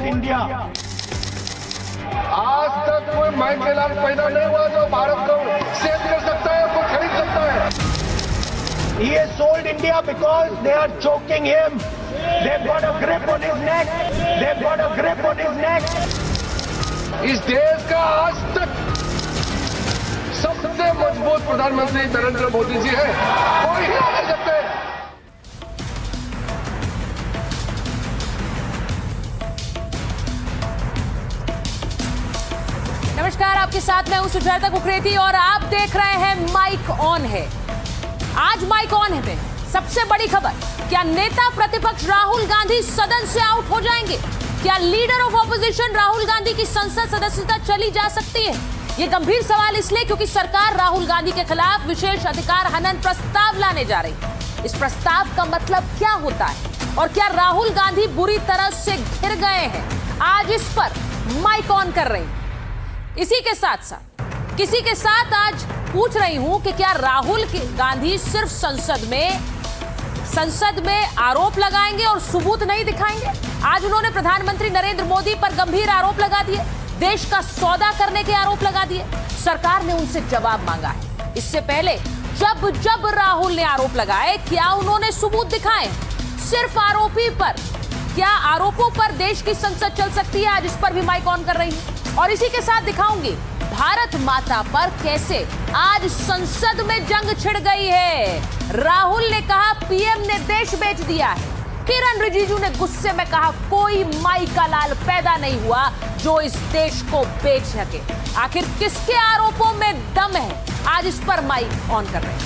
sold India. आज तक कोई माइकल लाल पैदा नहीं हुआ जो भारत को सेल कर सकता है, को खरीद सकता है। He has sold India because they are choking him. They've got a grip on his neck. They've got a grip on his neck. इस देश का आज तक सबसे मजबूत प्रधानमंत्री नरेंद्र मोदी जी है, कोई हिला नहीं सकते। नमस्कार, आपके साथ मैं हूं सुजाता कुकरेती और आप देख रहे हैं माइक ऑन है। आज माइक ऑन है में सबसे बड़ी खबर, क्या नेता प्रतिपक्ष राहुल गांधी सदन से आउट हो जाएंगे? क्या leader of opposition Rahul Gandhi की संसद सदस्यता चली जा सकती है? ये गंभीर सवाल इसलिए क्योंकि सरकार राहुल गांधी के खिलाफ विशेष अधिकार हनन प्रस्ताव लाने जा रही है। इस प्रस्ताव का मतलब क्या होता है और क्या राहुल गांधी बुरी तरह से घिर गए हैं? आज इस पर माइक ऑन कर रही हूं। इसी के साथ आज पूछ रही हूं कि क्या राहुल गांधी सिर्फ संसद में आरोप लगाएंगे और सबूत नहीं दिखाएंगे? आज उन्होंने प्रधानमंत्री नरेंद्र मोदी पर गंभीर आरोप लगा दिए, देश का सौदा करने के आरोप लगा दिए। सरकार ने उनसे जवाब मांगा है। इससे पहले जब राहुल ने आरोप लगाए, क्या उन्होंने सबूत दिखाए? सिर्फ आरोपी पर, क्या आरोपों पर देश की संसद चल सकती है? आज इस पर भी माइक ऑन कर रही हूं और इसी के साथ दिखाऊंगी भारत माता पर कैसे आज संसद में जंग छिड़ गई है। राहुल ने कहा पीएम ने देश बेच दिया है। किरण रिजिजू ने गुस्से में कहा कोई माई का लाल पैदा नहीं हुआ जो इस देश को बेच सके। आखिर किसके आरोपों में दम है? आज इस पर माइक ऑन कर रहे हैं।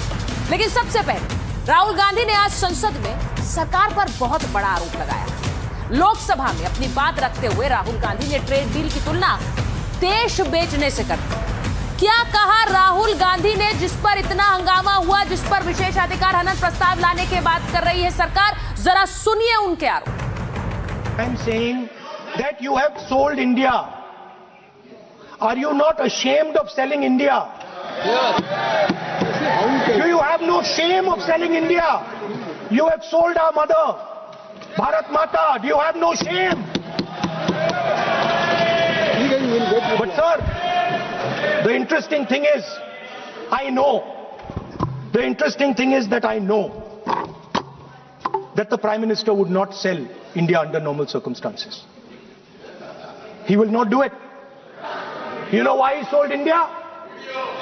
लेकिन सबसे पहले राहुल गांधी ने आज संसद में सरकार पर बहुत बड़ा आरोप लगाया। लोकसभा में अपनी बात रखते हुए राहुल गांधी ने ट्रेड डील की तुलना देश बेचने से कर दी। क्या कहा राहुल गांधी ने जिस पर इतना हंगामा हुआ, जिस पर विशेषाधिकार हनन प्रस्ताव लाने के बात कर रही है सरकार? जरा सुनिए उनके आरोप। I'm saying that you have sold India. Are you not ashamed of selling India? Do you have no shame of selling India? You have sold our mother, Bharat Mata. Do you have no shame? But sir, the interesting thing is, I know that the Prime Minister would not sell India under normal circumstances. He will not do it. You know why he sold India?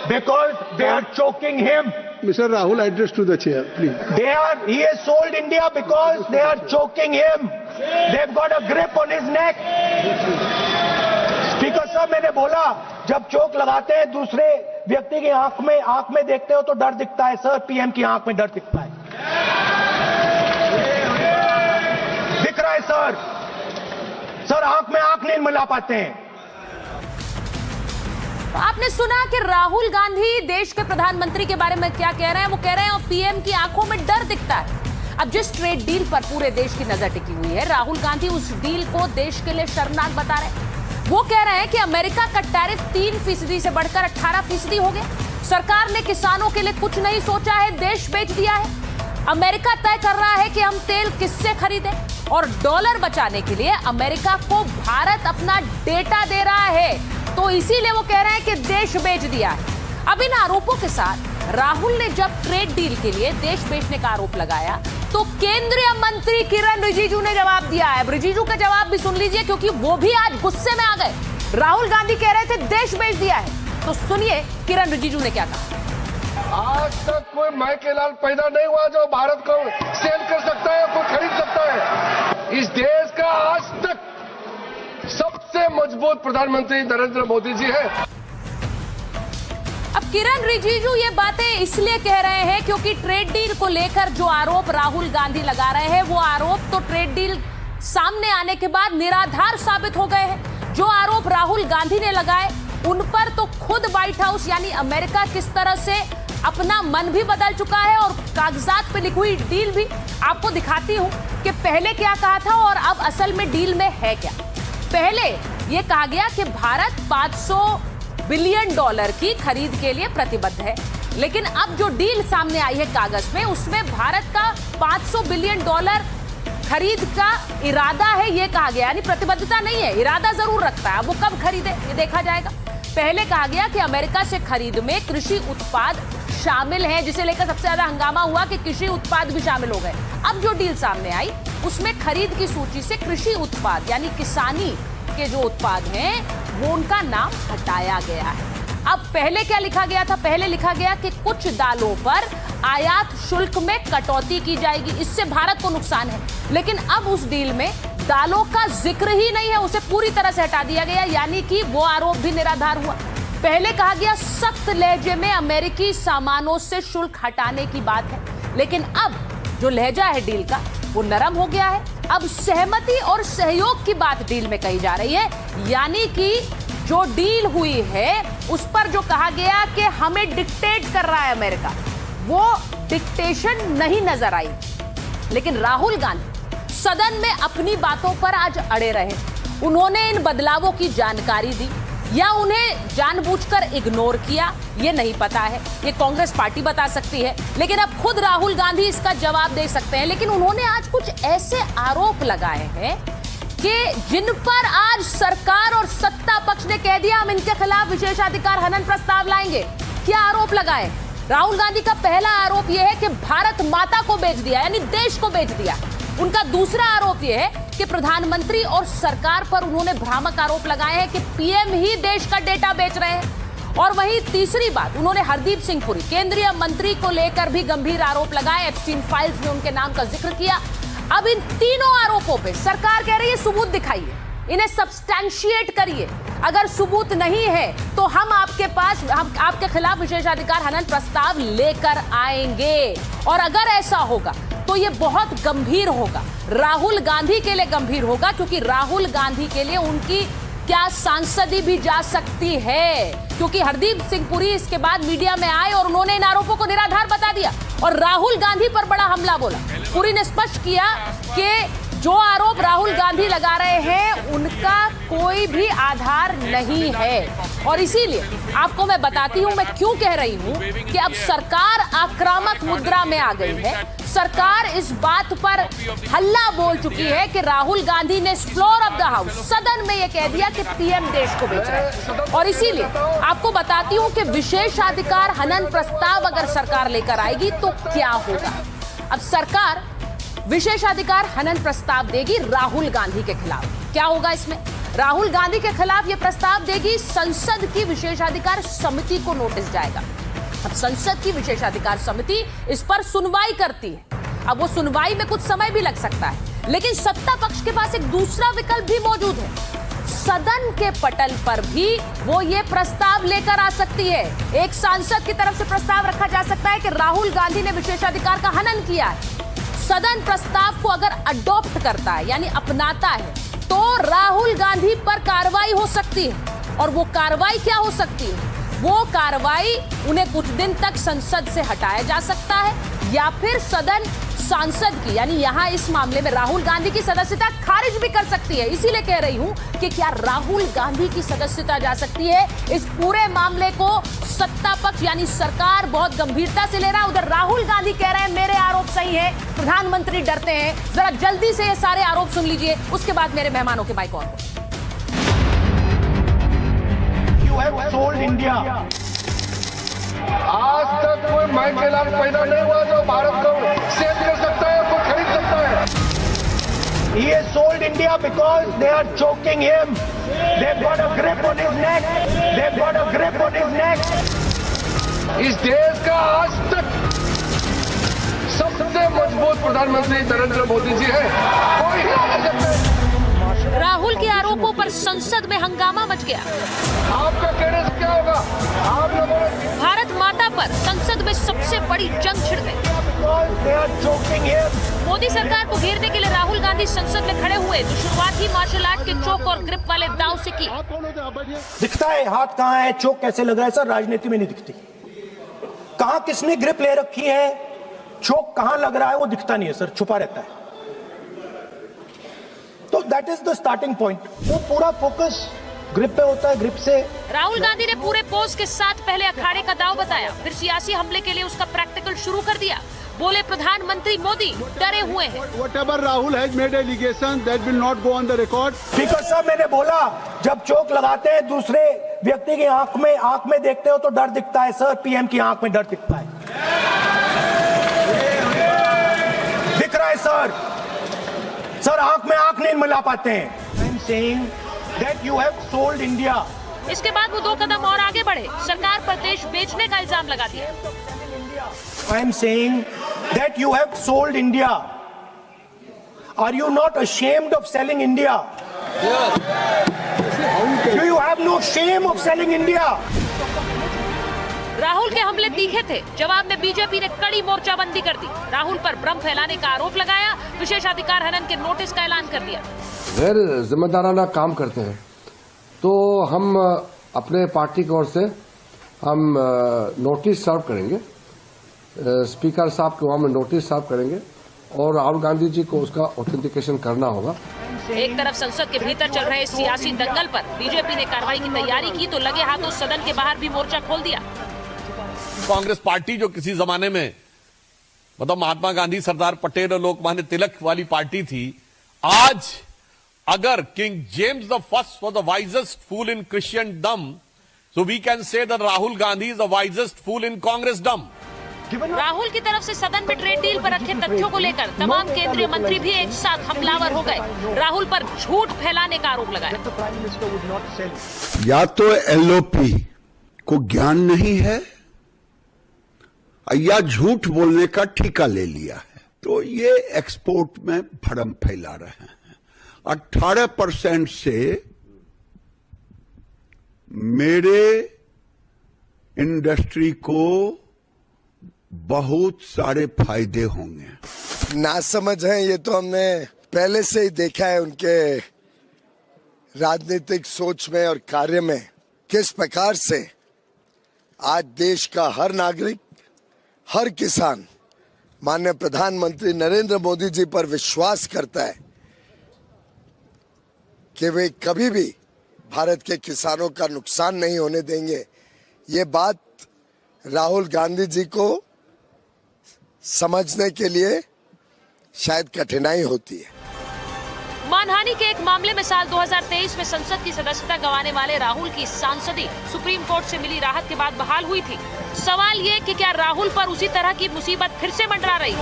Because they are choking him. Mr. Rahul, address to the chair, please. He has sold India because they are choking him. They've got a grip on his neck. Speaker साहब, मैंने बोला जब चोक लगाते हैं दूसरे व्यक्ति की आंख में देखते हो तो डर दिखता है। सर, पीएम की आंख में डर दिखता है, दिख रहा है सर आंख में आंख नहीं मिला पाते हैं। आपने सुना कि राहुल गांधी देश के प्रधानमंत्री के बारे में क्या कह रहे हैं? वो कह रहे हैं पीएम की आंखों में डर दिखता है। अब जिस ट्रेड डील पर पूरे देश की नजर टिकी हुई है, राहुल गांधी उस डील को देश के लिए शर्मनाक बता रहे हैं। वो कह रहे हैं कि अमेरिका का टैरिफ 3% से बढ़कर 18% हो गया। सरकार ने किसानों के लिए कुछ नहीं सोचा है, देश बेच दिया है। अमेरिका तय कर रहा है कि हम तेल किससे खरीदें और डॉलर बचाने के लिए अमेरिका को भारत अपना डेटा दे रहा है, तो इसीलिए वो कह रहे हैं कि देश बेच दिया है। अब इन आरोपों के साथ राहुल ने जब ट्रेड डील के लिए देश बेचने का आरोप लगाया तो केंद्रीय मंत्री किरण रिजिजू ने जवाब दिया है। रिजिजू का जवाब भी सुन लीजिए क्योंकि वो भी आज गुस्से में आ गए। राहुल गांधी कह रहे थे देश बेच दिया है, तो सुनिए किरण रिजिजू ने क्या कहा। आज तक कोई माइकल लाल पैदा नहीं हुआ जो भारत को सेल कर सकता है, को खरीद सकता है। इस देश का आज तक सबसे मजबूत प्रधानमंत्री नरेंद्र मोदी जी है। अब किरण रिजिजू ये बातें इसलिए कह रहे हैं क्योंकि ट्रेड डील को लेकर जो आरोप राहुल गांधी लगा रहे हैं, वो आरोप तो ट्रेड डील सामने आने के बाद निराधार साबित हो गए हैं। जो आरोप राहुल गांधी ने लगाए उन पर तो खुद व्हाइट हाउस यानी अमेरिका किस तरह से अपना मन भी बदल चुका है और कागजात पे लिखी हुई डील भी आपको दिखाती हूं कि पहले क्या कहा था और अब असल में डील में है क्या। पहले यह कहा गया कि भारत $500 बिलियन की खरीद के लिए प्रतिबद्ध है, लेकिन अब जो डील सामने आई है कागज में, उसमें भारत का $500 बिलियन खरीद का इरादा है ये कहा गया, यानी प्रतिबद्धता नहीं है, इरादा जरूर रखता है। अब वो कब खरीदे ये देखा जाएगा। पहले कहा गया कि अमेरिका से खरीद में कृषि उत्पाद शामिल हैं, जिसे लेकर सबसे ज्यादा हंगामा हुआ कि कृषि उत्पाद भी शामिल हो गए। अब जो डील सामने आई उसमें खरीद की सूची से कृषि उत्पाद यानी किसानी के जो उत्पाद हैं वो उनका नाम हटाया गया है। अब पहले क्या लिखा गया था? पहले लिखा गया कि कुछ दालों पर आयात शुल्क में कटौती की जाएगी, इससे भारत को नुकसान है। लेकिन अब उस डील में दालों का जिक्र ही नहीं है, उसे पूरी तरह से हटा दिया गया, यानी कि वो आरोप भी निराधार हुआ। पहले कहा गया सख्त लहजे में अमेरिकी सामानों से शुल्क हटाने की बात है, लेकिन अब जो लहजा है डील का वो नरम हो गया है। अब सहमति और सहयोग की बात डील में कही जा रही है, यानी कि जो डील हुई है उस पर जो कहा गया कि हमें डिक्टेट कर रहा है अमेरिका, वो डिक्टेशन नहीं नजर आई। लेकिन राहुल गांधी सदन में अपनी बातों पर आज अड़े रहे। उन्होंने इन बदलावों की जानकारी दी या उन्हें जानबूझकर इग्नोर किया, ये नहीं पता है, ये कांग्रेस पार्टी बता सकती है। लेकिन अब खुद राहुल गांधी इसका जवाब दे सकते हैं। लेकिन उन्होंने आज कुछ ऐसे आरोप लगाए हैं कि जिन पर आज सरकार और सत्ता पक्ष ने कह दिया हम इनके खिलाफ विशेषाधिकार हनन प्रस्ताव लाएंगे। क्या आरोप लगाए? राहुल गांधी का पहला आरोप यह है कि भारत माता को बेच दिया, यानी देश को बेच दिया। उनका दूसरा आरोप यह है कि प्रधानमंत्री और सरकार पर उन्होंने भ्रामक आरोप लगाए हैं कि पीएम ही देश का डेटा बेच रहे हैं। और वहीं तीसरी बात, उन्होंने हरदीप सिंह पुरी केंद्रीय मंत्री को लेकर भी गंभीर आरोप लगाए, एप्स्टीन फाइल्स में उनके नाम का जिक्र किया। अब इन तीनों आरोपों पे सरकार कह रही है सबूत दिखाइए, इन्हें सब्सटैंशिएट करिए। अगर सबूत नहीं है तो हम आपके खिलाफ विशेषाधिकार हनन प्रस्ताव लेकर आएंगे। और अगर ऐसा होगा तो ये बहुत गंभीर होगा, राहुल गांधी के लिए गंभीर होगा, क्योंकि राहुल गांधी के लिए उनकी क्या सांसदी भी जा सकती है। क्योंकि हरदीप सिंह पुरी इसके बाद मीडिया में आए और उन्होंने इन आरोपों को निराधार बता दिया और राहुल गांधी पर बड़ा हमला बोला। पुरी ने स्पष्ट किया कि जो आरोप राहुल गांधी लगा रहे हैं उनका कोई भी आधार नहीं है। और इसीलिए आपको मैं बताती हूं मैं क्यों कह रही हूं कि अब सरकार आक्रामक मुद्रा में आ गई है। सरकार इस बात पर हल्ला बोल चुकी है कि राहुल गांधी ने फ्लोर ऑफ द हाउस सदन में यह कह दिया कि पीएम देश को बेच रहा है। और इसीलिए आपको बताती हूं कि विशेषाधिकार हनन प्रस्ताव अगर सरकार लेकर आएगी तो क्या होगा। अब सरकार विशेषाधिकार हनन प्रस्ताव देगी राहुल गांधी के खिलाफ। क्या होगा इसमें? राहुल गांधी के खिलाफ यह प्रस्ताव देगी, संसद की विशेषाधिकार समिति को नोटिस जाएगा। अब संसद की विशेषाधिकार समिति इस पर सुनवाई करती है। अब वो सुनवाई में कुछ समय भी लग सकता है, लेकिन सत्ता पक्ष के पास एक दूसरा विकल्प भी मौजूद है। सदन के पटल पर भी वो ये प्रस्ताव लेकर आ सकती है। एक सांसद की तरफ से प्रस्ताव रखा जा सकता है कि राहुल गांधी ने विशेषाधिकार का हनन किया है। सदन प्रस्ताव को अगर अडॉप्ट करता है यानी अपनाता है तो राहुल गांधी पर कार्रवाई हो सकती है। और वो कार्रवाई क्या हो सकती है? वो कार्रवाई उन्हें कुछ दिन तक संसद से हटाया जा सकता है या फिर सदन सांसद की यानी यहां इस मामले में राहुल गांधी की सदस्यता खारिज भी कर सकती है। इसीलिए कह रही हूं कि क्या राहुल गांधी की सदस्यता जा सकती है। इस पूरे मामले को सत्ता पक्ष यानी सरकार बहुत गंभीरता से ले रहा है। उधर राहुल गांधी कह रहे हैं मेरे आरोप सही है, प्रधानमंत्री डरते हैं। जरा जल्दी से ये सारे आरोप सुन लीजिए, उसके बाद मेरे मेहमानों के mic on. You have sold India. आज तक कोई माइकेलाल पैदा नहीं हुआ जो भारत को सेल कर सकता है, कोई खरीद सकता है। He has sold India because they are choking him. They've got a grip on his neck. They've got a grip on his neck. इस देश का आज तक सबसे मजबूत प्रधानमंत्री नरेंद्र मोदी जी है, कोई नहीं कर सकता। राहुल के आरोपों पर संसद में हंगामा मच गया। आपका कहने से क्या होगा? आप लोगों ने भारत माता पर संसद में सबसे बड़ी जंग छिड़ गई। Because they are choking him. Modi सरकार को घेरने के लिए राहुल गांधी संसद में खड़े हुए तो शुरुआत ही मार्शल आर्ट के चोक और ग्रिप वाले दांव से की। दिखता है हाथ कहाँ है, चोक कैसे लग रहा है सर, राजनीति में नहीं दिखती। कहाँ किसने ग्रिप ले रखी है, चोक कहाँ लग रहा है वो दिखता नहीं है सर, छुपा रहता है। तो that is the starting point. वो पूरा फोकस ग्रिप पे होता है, ग्रिप से। राहुल गांधी ने पूरे पोज के साथ पहले अखाड़े का दांव बताया, फिर सियासी हमले के लिए उसका प्रैक्टिकल शुरू कर दिया। बोले प्रधानमंत्री मोदी डरे हुए हैं। Whatever Rahul has made allegation, that will not go on the record. Speaker साहब, मैंने बोला जब चोक लगाते हैं दूसरे व्यक्ति की आंख में देखते हो तो डर दिखता है सर, पीएम की आंख में डर दिखता है, दिख रहा है सर आंख में आंख नहीं मिला पाते हैं। I am saying that you have sold India. इसके बाद वो 2 कदम और आगे बढ़े, सरकार पर देश बेचने का इल्जाम लगा दिया। I am saying that you have sold India. Are you not ashamed of selling India? Do you have no shame of selling India? Rahul के हमले तीखे थे, जवाब में बीजेपी ने कड़ी मोर्चाबंदी कर दी। राहुल पर भ्रम फैलाने का आरोप लगाया, विशेषाधिकार हनन के नोटिस का ऐलान कर दिया। गैर जिम्मेदाराना काम करते हैं तो हम अपने पार्टी की ओर से हम नोटिस सर्व करेंगे, स्पीकर साहब के वहां में नोटिस सर्व करेंगे और राहुल गांधी जी को उसका ऑथेंटिकेशन करना होगा। एक तरफ संसद के भीतर चल रहे सियासी दंगल पर बीजेपी ने कार्रवाई की तैयारी की तो लगे हाथों सदन के बाहर भी मोर्चा खोल दिया। कांग्रेस पार्टी जो किसी जमाने में मतलब महात्मा गांधी, सरदार पटेल और लोकमान्य तिलक वाली पार्टी थी, आज अगर King James the first was the wisest fool in Christendom, so we can say that Rahul Gandhi is the wisest fool in Congressdom. Rahul की तरफ से सदन में ट्रेड डील पर रखे तथ्यों को लेकर तमाम केंद्रीय मंत्री भी एक साथ हमलावर हो गए। राहुल पर झूठ फैलाने का आरोप लगाया। या तो एलओपी को ज्ञान नहीं है या झूठ बोलने का ठेका ले लिया है, तो ये एक्सपोर्ट में भरम फैला रहे हैं। 18% से मेरे इंडस्ट्री को बहुत सारे फायदे होंगे। नासमझ हैं ये तो हमने पहले से ही देखा है उनके राजनीतिक सोच में और कार्य में, किस प्रकार से आज देश का हर नागरिक, हर किसान माननीय प्रधानमंत्री नरेंद्र मोदी जी पर विश्वास करता है कि वे कभी भी भारत के किसानों का नुकसान नहीं होने देंगे। ये बात राहुल गांधी जी को समझने के लिए शायद कठिनाई होती है। मानहानि के एक मामले में साल 2023 में संसद की सदस्यता गंवाने वाले राहुल की सांसदी सुप्रीम कोर्ट से मिली राहत के बाद बहाल हुई थी। सवाल ये कि क्या राहुल पर उसी तरह की मुसीबत फिर से मंडरा रही?